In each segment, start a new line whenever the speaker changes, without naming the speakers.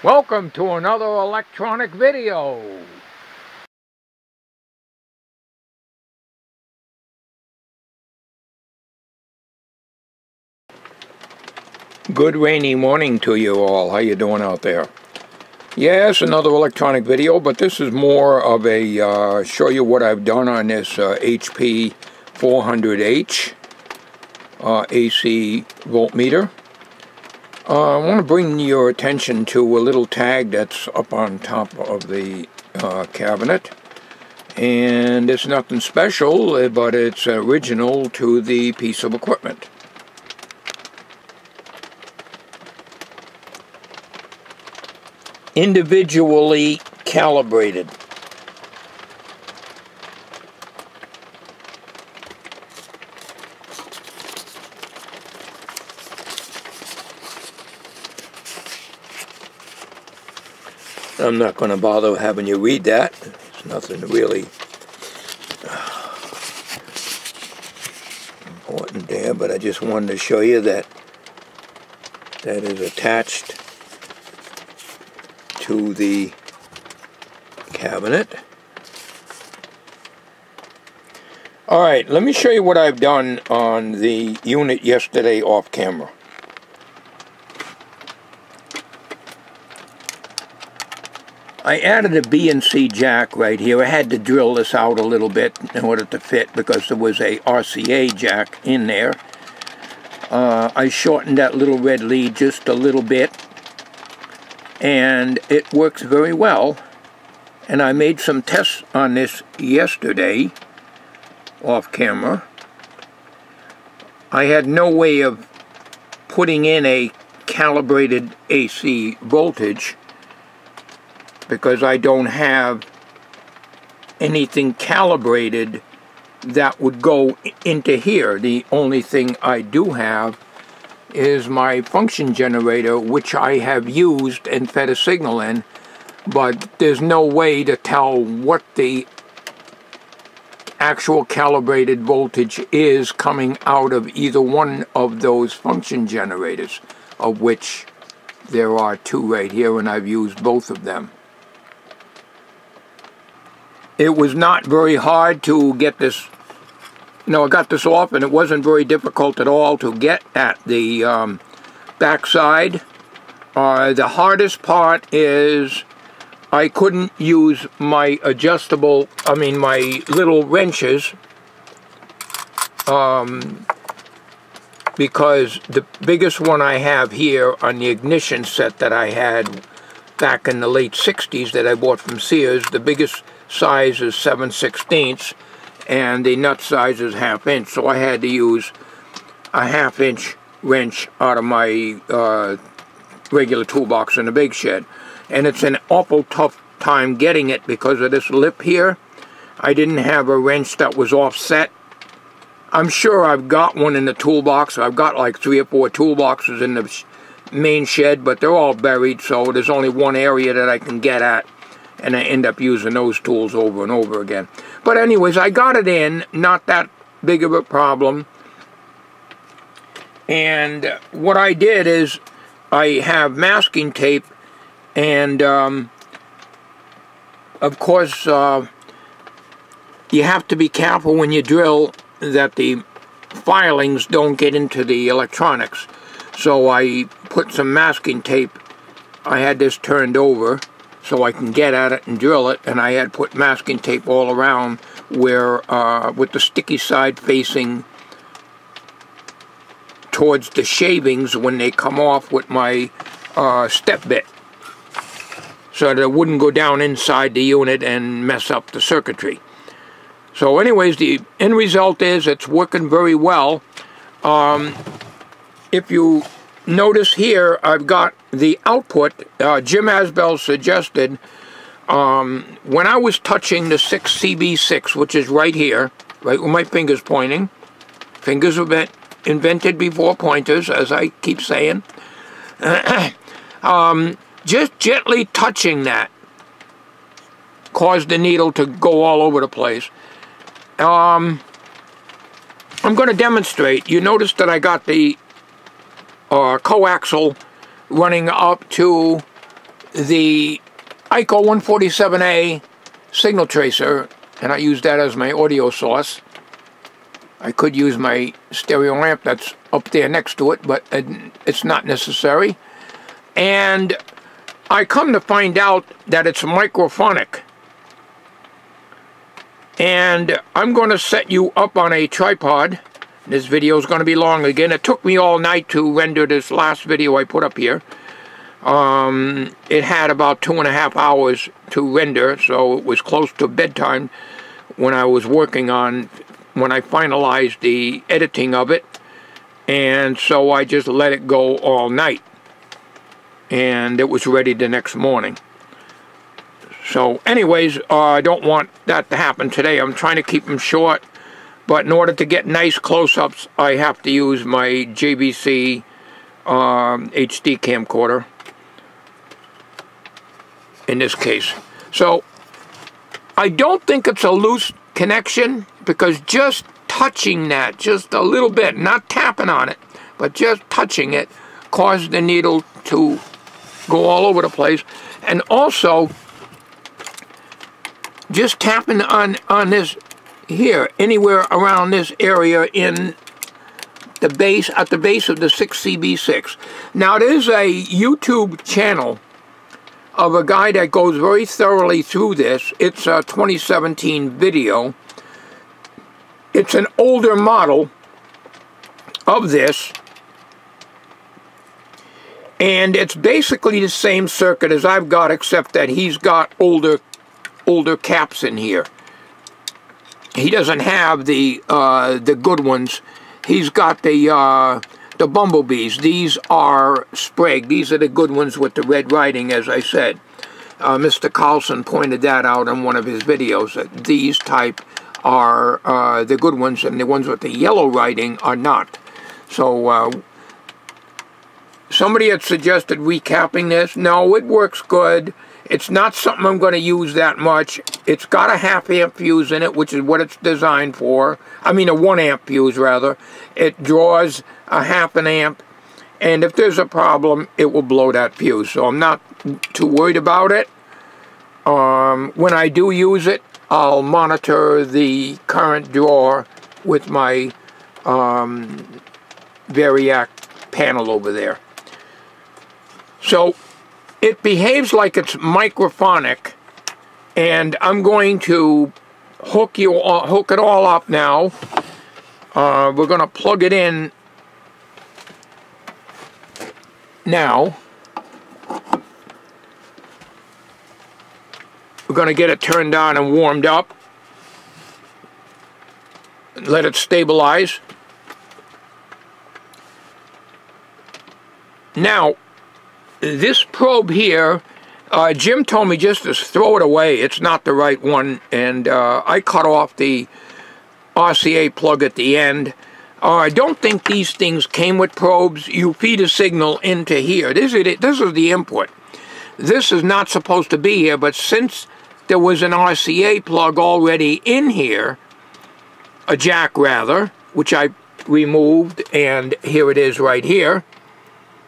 Welcome to another electronic video. Good rainy morning to you all. How you doing out there? Yes, another electronic video, but this is more of a show you what I've done on this HP 400H AC voltmeter. I want to bring your attention to a little tag that's up on top of the cabinet, and it's nothing special, but it's original to the piece of equipment. Individually calibrated. I'm not going to bother having you read that. There's nothing really important there, but I just wanted to show you that that is attached to the cabinet. Alright, let me show you what I've done on the unit yesterday off camera. I added a B and C jack right here. I had to drill this out a little bit in order to fit because there was a RCA jack in there. I shortened that little red lead just a little bit, and it works very well. And I made some tests on this yesterday off camera. I had no way of putting in a calibrated AC voltage because I don't have anything calibrated that would go into here. The only thing I do have is my function generator, which I have used and fed a signal in, but there's no way to tell what the actual calibrated voltage is coming out of either one of those function generators, of which there are two right here, and I've used both of them. It was not very hard to get this, I got this off, and it wasn't very difficult at all to get at the backside. The hardest part is I couldn't use my my little wrenches, because the biggest one I have here on the ignition set that I had back in the late 60s that I bought from Sears, the biggest size is 7/16, and the nut size is 1/2 inch, so I had to use a 1/2 inch wrench out of my regular toolbox in the big shed. And it's an awful tough time getting it because of this lip here. I didn't have a wrench that was offset. I'm sure I've got one in the toolbox. I've got like 3 or 4 toolboxes in the main shed, but they're all buried, so there's only one area that I can get at, and I end up using those tools over and over again. But anyways, I got it in, not that big of a problem. And what I did is I have masking tape, and of course you have to be careful when you drill that the filings don't get into the electronics. So I put some masking tape. I had this turned over so I can get at it and drill it, and I had put masking tape all around where with the sticky side facing towards the shavings when they come off with my step bit, so that it wouldn't go down inside the unit and mess up the circuitry. So anyways, the end result is it's working very well. If you notice here, I've got the output. Jim Asbell suggested when I was touching the 6CB6, which is right here, right where my finger's pointing. Fingers were invented before pointers, as I keep saying. Just gently touching that caused the needle to go all over the place. I'm going to demonstrate. You notice that I got the coaxial running up to the ICO 147A signal tracer, and I use that as my audio source. I could use my stereo amp that's up there next to it, but it's not necessary. And I come to find out that it's microphonic. And I'm going to set you up on a tripod. This video is going to be long again. It took me all night to render this last video I put up here. It had about 2.5 hours to render, so it was close to bedtime when I was working on, when I finalized the editing of it. And so I just let it go all night. And it was ready the next morning. So anyways, I don't want that to happen today. I'm trying to keep them short. But in order to get nice close-ups, I have to use my JVC HD camcorder. In this case. So I don't think it's a loose connection, because just touching that just a little bit, not tapping on it, but just touching it, caused the needle to go all over the place. And also just tapping on this here, anywhere around this area in the base, at the base of the 6CB6. Now there's a YouTube channel of a guy that goes very thoroughly through this. It's a 2017 video. It's an older model of this, and it's basically the same circuit as I've got, except that he's got older caps in here. He doesn't have the good ones. He's got the bumblebees. These are Sprague. These are the good ones with the red writing, as I said. Mr. Carlson pointed that out in one of his videos, that these type are the good ones, and the ones with the yellow writing are not. So somebody had suggested recapping this. No, it works good. It's not something I'm going to use that much. It's got a 1/2 amp fuse in it, which is what it's designed for. I mean a 1 amp fuse, rather. It draws a 1/2 amp, and if there's a problem, it will blow that fuse. So I'm not too worried about it. When I do use it, I'll monitor the current draw with my Variac panel over there. So it behaves like it's microphonic, and I'm going to hook it all up now. We're going to plug it in now. We're going to get it turned on and warmed up. Let it stabilize. Now, this probe here, Jim told me just to throw it away. It's not the right one, and I cut off the RCA plug at the end. I don't think these things came with probes. You feed a signal into here. This is the input. This is not supposed to be here, but since there was an RCA plug already in here, a jack rather, which I removed, and here it is right here.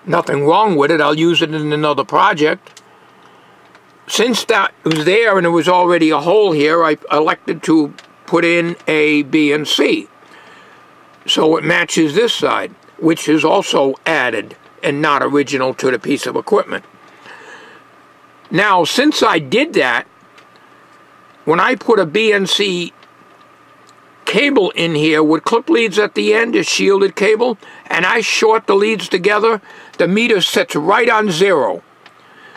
Nothing wrong with it. I'll use it in another project. Since that was there and there was already a hole here, I elected to put in a B and C. So it matches this side, which is also added and not original to the piece of equipment. Now, since I did that, when I put a B and C cable in here with clip leads at the end, a shielded cable, and I short the leads together, the meter sits right on 0.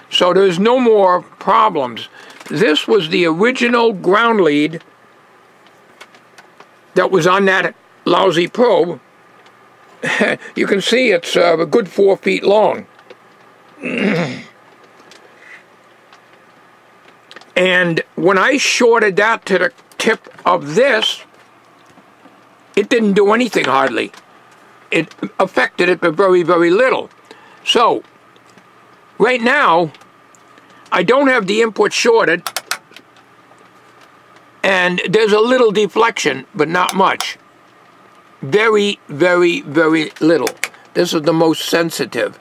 So there's no more problems. This was the original ground lead that was on that lousy probe. You can see it's a good 4 feet long. And when I shorted that to the tip of this, it didn't do anything hardly. It affected it, but very, very little. So, right now, I don't have the input shorted, and there's a little deflection, but not much. Very, very, very little. This is the most sensitive.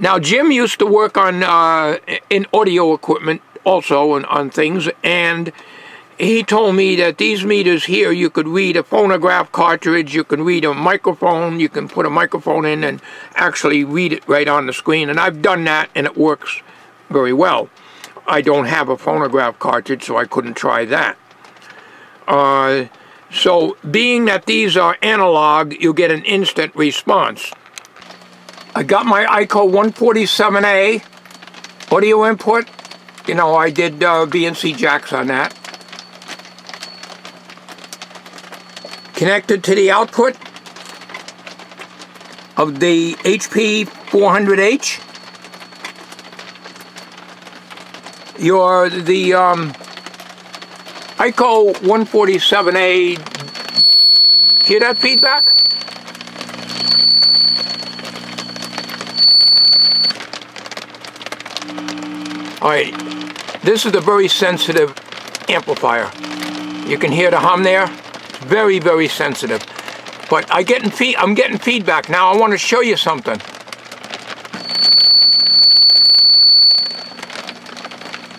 Now, Jim used to work on in audio equipment also on things, and he told me that these meters here, you could read a phonograph cartridge, you can read a microphone, you can put a microphone in and actually read it right on the screen, and I've done that, and it works very well. I don't have a phonograph cartridge, so I couldn't try that. So, being that these are analog, you get an instant response. I got my ICO 147A audio input. You know, I did BNC jacks on that. Connected to the output of the HP 400H. The ICO 147A, hear that feedback? Alright, this is a very sensitive amplifier. You can hear the hum there. It's very, very sensitive. But I'm getting feedback. Now I want to show you something.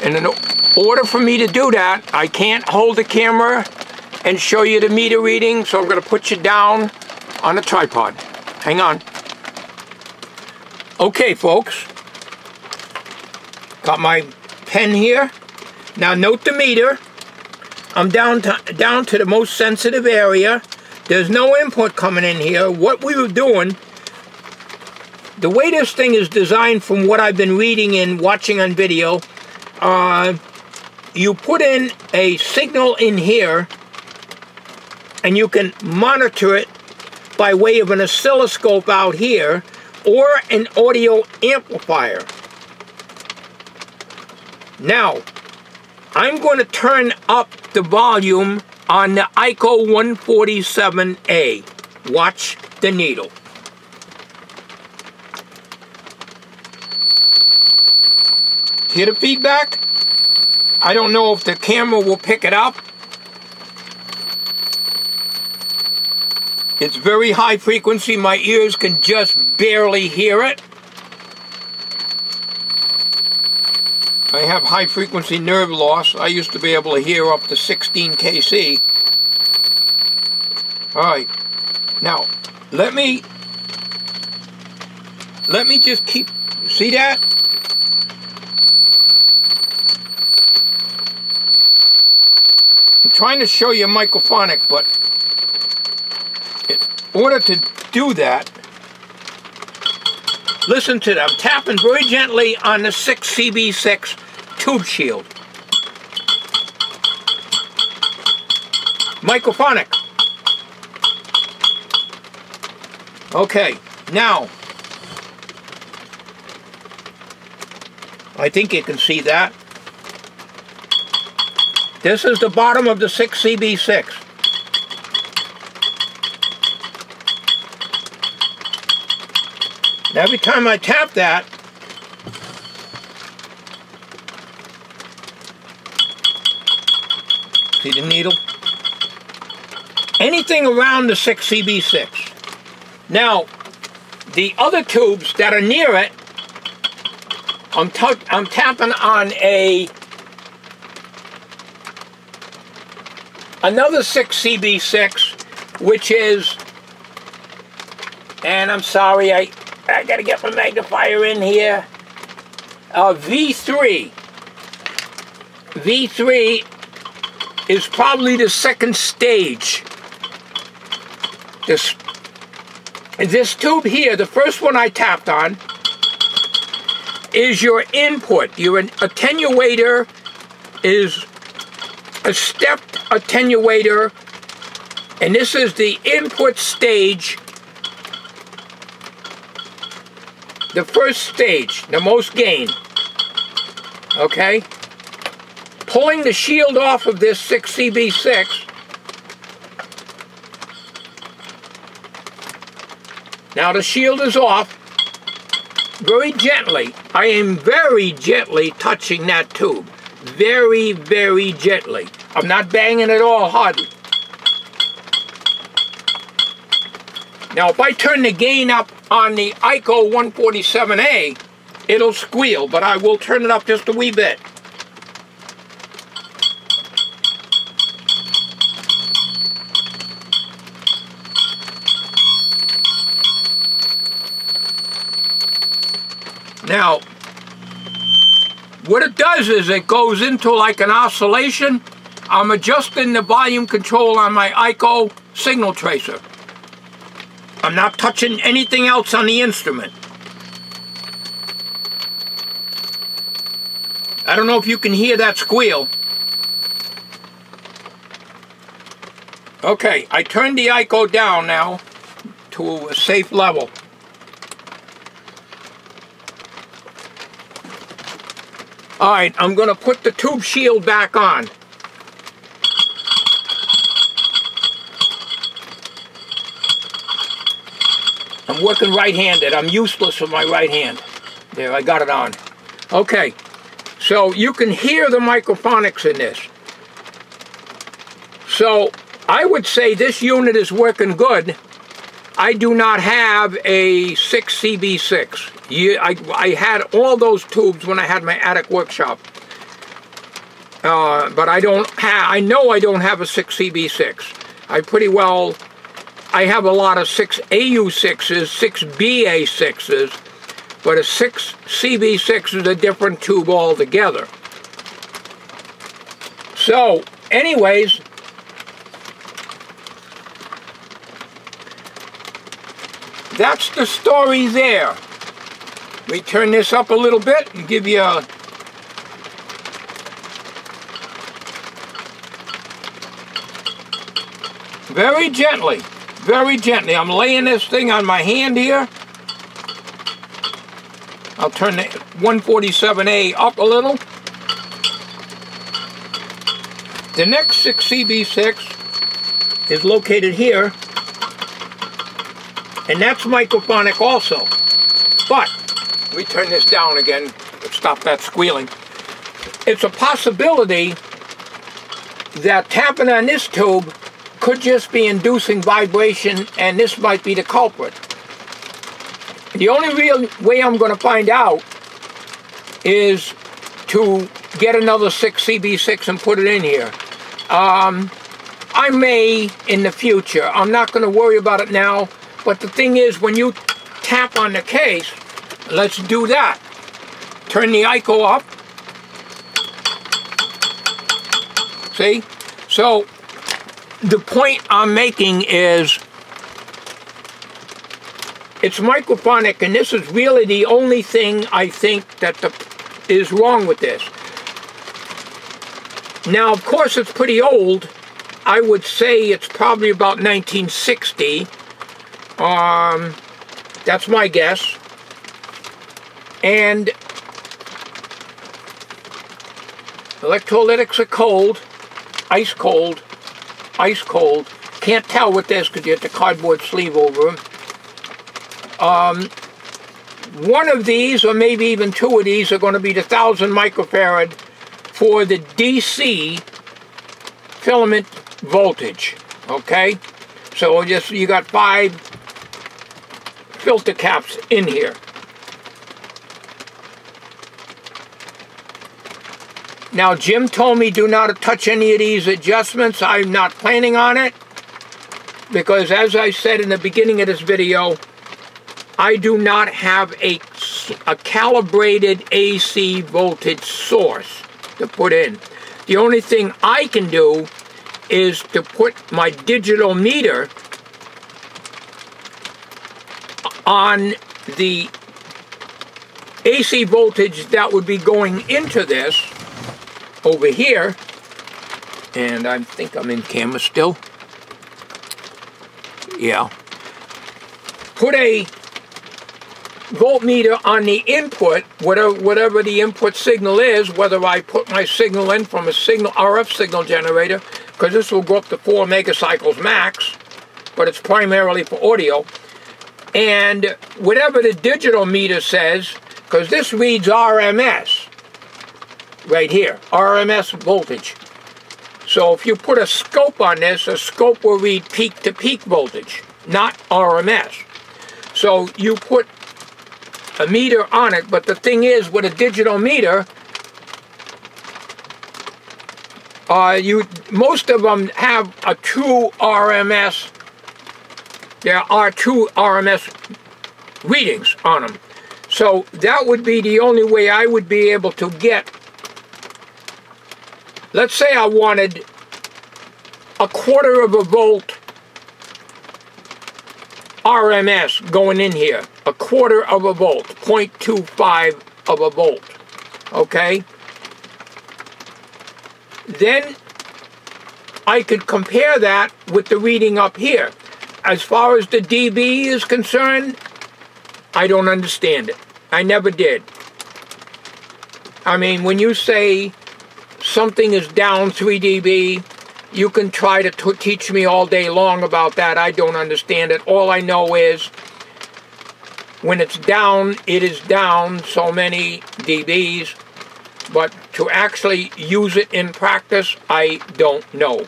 And in order for me to do that, I can't hold the camera and show you the meter reading, so I'm going to put you down on a tripod. Hang on. Okay, folks. Got my pen here. Now note the meter. I'm down to the most sensitive area. There's no input coming in here. What we were doing, the way this thing is designed from what I've been reading and watching on video, you put in a signal in here and you can monitor it by way of an oscilloscope out here or an audio amplifier. Now, I'm going to turn up the volume on the ICO 147A. Watch the needle. Hear the feedback? I don't know if the camera will pick it up. It's very high frequency. My ears can just barely hear it. I have high frequency nerve loss. I used to be able to hear up to 16 kc. Alright, now let me just keep, see that? I'm trying to show you microphonic, but in order to do that, listen to that. I'm tapping very gently on the 6CB6 tube shield. Microphonic. Okay, now, I think you can see that. This is the bottom of the 6CB6. Now every time I tap that, see the needle? Anything around the 6CB6. Now, the other tubes that are near it, I'm tapping on another 6CB6, which is, and I'm sorry, I gotta get my magnifier in here. V3. V3 is probably the second stage. This tube here, the first one I tapped on, is your input. Your attenuator is a stepped attenuator, and this is the input stage. The first stage, the most gain. Okay? Pulling the shield off of this 6CB6. Now the shield is off. Very gently. I am very gently touching that tube. Very, very gently. I'm not banging it all hard. Now if I turn the gain up on the ICO 147A, it'll squeal, but I will turn it up just a wee bit. Now, what it does is it goes into like an oscillation. I'm adjusting the volume control on my ICO signal tracer. I'm not touching anything else on the instrument. I don't know if you can hear that squeal. Okay, I turned the ICO down now to a safe level. Alright, I'm going to put the tube shield back on. I'm working right-handed. I'm useless with my right hand. There, I got it on. Okay, so you can hear the microphonics in this. So, I would say this unit is working good. I do not have a 6CB6. I had all those tubes when I had my attic workshop. But I don't have, I know I don't have a 6CB6. I have a lot of 6AU6s, 6BA6s, but a 6CB6 is a different tube altogether. So, anyways, that's the story there. We turn this up a little bit and give you a very gently, very gently. I'm laying this thing on my hand here. I'll turn the 147A up a little. The next 6CB6 is located here, and that's microphonic also. But we turn this down again to stop that squealing. It's a possibility that tapping on this tube could just be inducing vibration, and this might be the culprit. The only real way I'm going to find out is to get another 6CB6 and put it in here. I may in the future. I'm not going to worry about it now, but the thing is, when you tap on the case, let's do that. Turn the ICO up. See? So, the point I'm making is, it's microphonic, and this is really the only thing I think that is wrong with this. Now, of course, it's pretty old. I would say it's probably about 1960. That's my guess. And electrolytics are cold, ice cold, ice cold. Can't tell with this because you have the cardboard sleeve over them. One of these, or maybe even two of these, are going to be the 1000 microfarad for the DC filament voltage. Okay? So you got 5 filter caps in here. Now, Jim told me do not touch any of these adjustments. I'm not planning on it, because as I said in the beginning of this video, I do not have a calibrated AC voltage source to put in. The only thing I can do is to put my digital meter on the AC voltage that would be going into this over here, and I think I'm in camera still. Yeah. Put a voltmeter on the input, whatever the input signal is, whether I put my signal in from a RF signal generator, because this will go up to 4 megacycles max, but it's primarily for audio, and whatever the digital meter says, because this reads RMS, right here, RMS voltage. So if you put a scope on this, a scope will read peak to peak voltage, not RMS. So you put a meter on it, but the thing is, with a digital meter, most of them have a true RMS. There are true RMS readings on them. So that would be the only way I would be able to get. Let's say I wanted a 1/4 of a volt RMS going in here. A 1/4 of a volt, 0.25 of a volt. Okay? Then I could compare that with the reading up here. As far as the dB is concerned, I don't understand it. I never did. I mean, when you say something is down 3 dB, you can try to teach me all day long about that. I don't understand it. All I know is when it's down, it is down so many dBs. But to actually use it in practice, I don't know.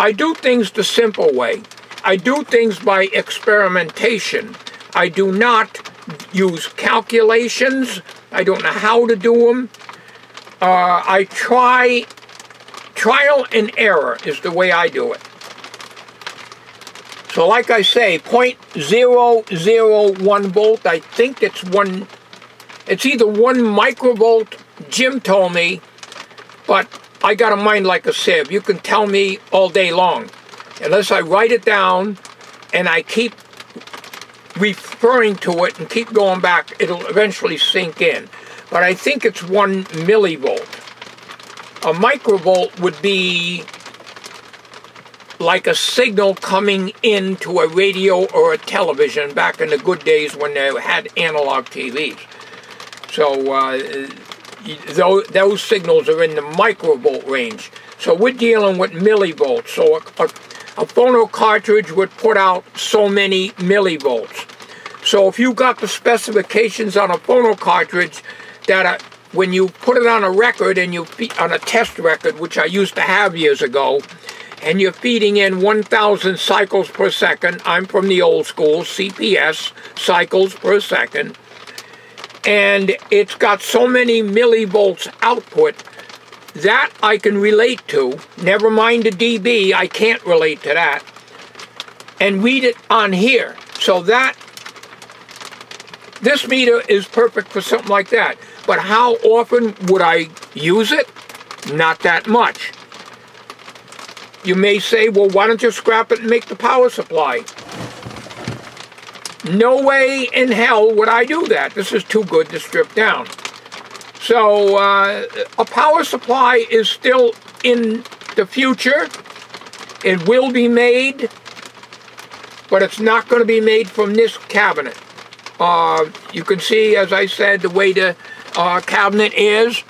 I do things the simple way. I do things by experimentation. I do not use calculations. I don't know how to do them. I trial and error is the way I do it. So like I say, 0.001 volt, I think it's either 1 microvolt, Jim told me, but I got a mind like a sieve. You can tell me all day long. Unless I write it down and I keep referring to it and keep going back, it'll eventually sink in. But I think it's 1 millivolt. A microvolt would be like a signal coming into a radio or a television back in the good days when they had analog TVs. So those signals are in the microvolt range. So we're dealing with millivolts. So a phono cartridge would put out so many millivolts. So if you got the specifications on a phono cartridge that when you put it on a record and on a test record, which I used to have years ago, and you're feeding in 1,000 cycles per second, I'm from the old school, CPS, cycles per second, and it's got so many millivolts output, that I can relate to, never mind the dB, I can't relate to that, and read it on here. So this meter is perfect for something like that. But how often would I use it? Not that much. You may say, well, why don't you scrap it and make the power supply? No way in hell would I do that. This is too good to strip down. So a power supply is still in the future. It will be made, but it's not going to be made from this cabinet. You can see, as I said, the way the cabinet is.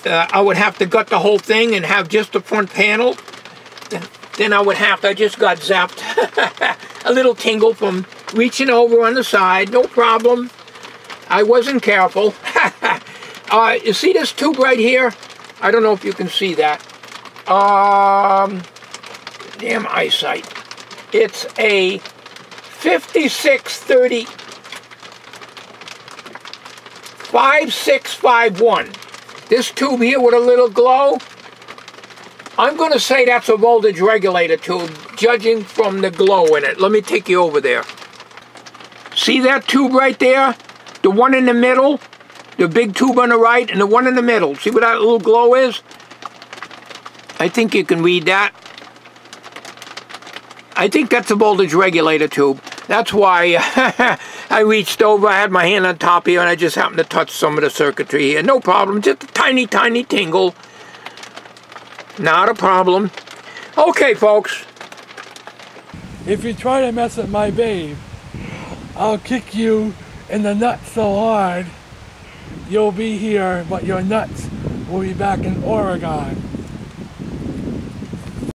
I would have to gut the whole thing and have just the front panel. Then I just got zapped. A little tingle from reaching over on the side, no problem. I wasn't careful. You see this tube right here? I don't know if you can see that. Damn eyesight. It's a 5630 5651. This tube here with a little glow, I'm going to say that's a voltage regulator tube, judging from the glow in it. Let me take you over there. See that tube right there? The one in the middle, the big tube on the right, and the one in the middle. See what that little glow is? I think you can read that. I think that's a voltage regulator tube. That's why I reached over, I had my hand on top here, and I just happened to touch some of the circuitry here. No problem, just a tiny, tiny tingle. Not a problem. Okay, folks.
If you try to mess with my babe, I'll kick you in the nuts so hard, you'll be here, but your nuts will be back in Oregon.